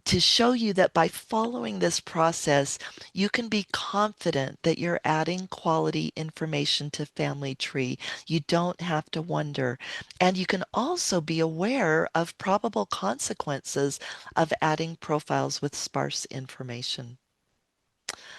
to show you that by following this process, you can be confident that you're adding quality information to Family Tree. You don't have to wonder. And you can also be aware of probable consequences of adding profiles with sparse information.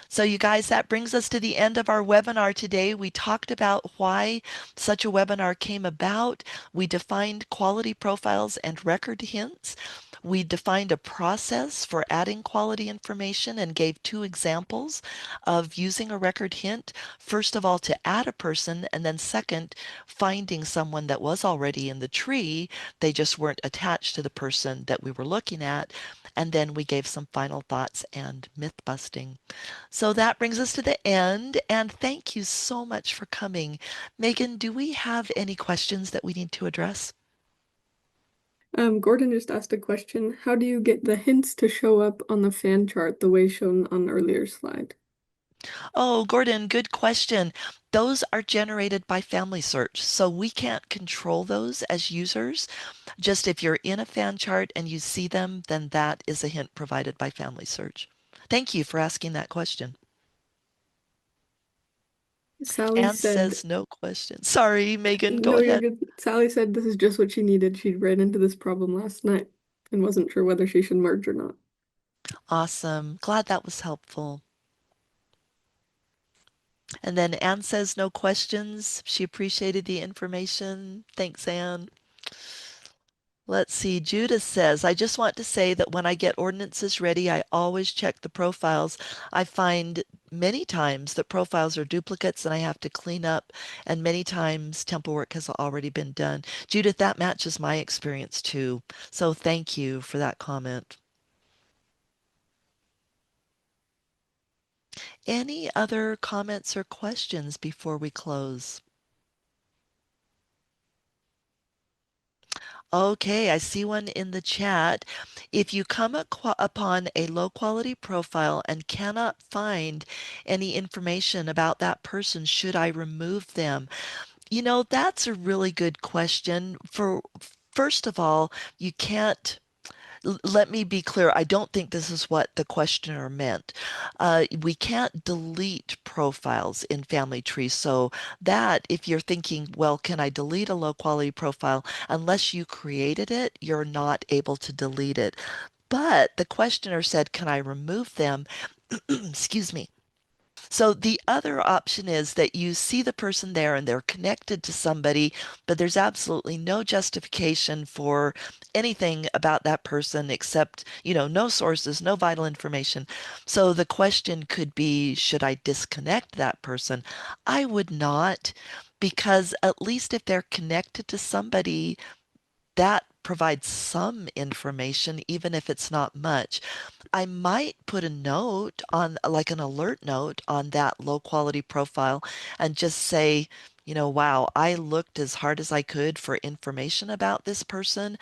So you guys, that brings us to the end of our webinar today. We talked about why such a webinar came about. We defined quality profiles and record hints. We defined a process for adding quality information and gave two examples of using a record hint. First of all, to add a person, and then second, finding someone that was already in the tree. They just weren't attached to the person that we were looking at. And then we gave some final thoughts and myth busting. So that brings us to the end, and thank you so much for coming. Megan, do we have any questions that we need to address? Gordon just asked a question. How do you get the hints to show up on the fan chart the way shown on earlier slide? Oh, Gordon, good question. Those are generated by Family Search, so we can't control those as users. Just if you're in a fan chart and you see them, then that is a hint provided by Family Search. Thank you for asking that question. Sally Anne said, says no question. Sorry, Megan, go no, you're ahead. good. Sally said this is just what she needed. She ran into this problem last night and wasn't sure whether she should merge or not. Awesome. Glad that was helpful. And then Anne says no questions. She appreciated the information. Thanks, Anne. Let's see. Judith says, I just want to say that when I get ordinances ready, I always check the profiles. I find many times that profiles are duplicates and I have to clean up, and many times temple work has already been done. Judith, that matches my experience too. So thank you for that comment. Any other comments or questions before we close? Okay, I see one in the chat. If you come upon a low quality profile and cannot find any information about that person, should I remove them? That's a really good question. First of all, you can't let me be clear. I don't think this is what the questioner meant. We can't delete profiles in Family Tree. So that, if you're thinking, well, can I delete a low quality profile? Unless you created it, you're not able to delete it. But the questioner said, can I remove them? Excuse me. So the other option is that you see the person there and they're connected to somebody, but there's absolutely no justification for anything about that person except, no sources, no vital information. So the question could be, should I disconnect that person? I would not, because at least if they're connected to somebody, that provides some information, even if it's not much. I might put a note on, like an alert note on that low quality profile and just say, wow, I looked as hard as I could for information about this person.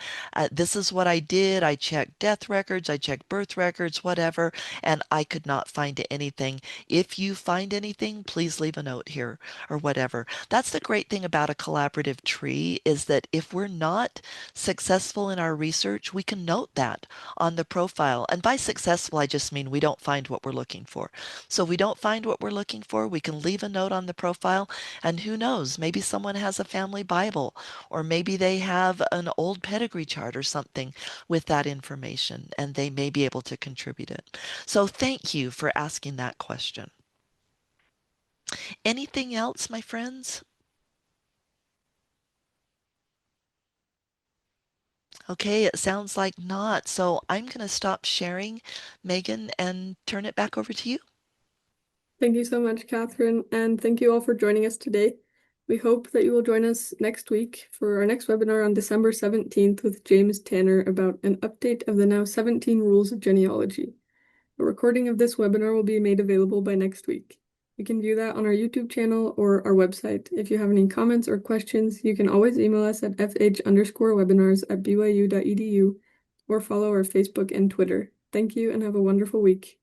This is what I did. I checked death records, I checked birth records, whatever, and I could not find anything. If you find anything, please leave a note here or whatever. That's the great thing about a collaborative tree is that if we're not successful in our research, we can note that on the profile. And by successful, I just mean we don't find what we're looking for. So if we don't find what we're looking for, we can leave a note on the profile. And who knows, maybe someone has a family Bible, or maybe they have an old pedigree chart or something with that information, and they may be able to contribute it. So thank you for asking that question. Anything else, my friends? Okay, it sounds like not. So I'm going to stop sharing, Megan, and turn it back over to you. Thank you so much, Kathryn, and thank you all for joining us today. We hope that you will join us next week for our next webinar on December 17th with James Tanner about an update of the now 17 rules of genealogy. A recording of this webinar will be made available by next week. You can view that on our YouTube channel or our website. If you have any comments or questions, you can always email us at fh_webinars@byu.edu or follow our Facebook and Twitter. Thank you and have a wonderful week.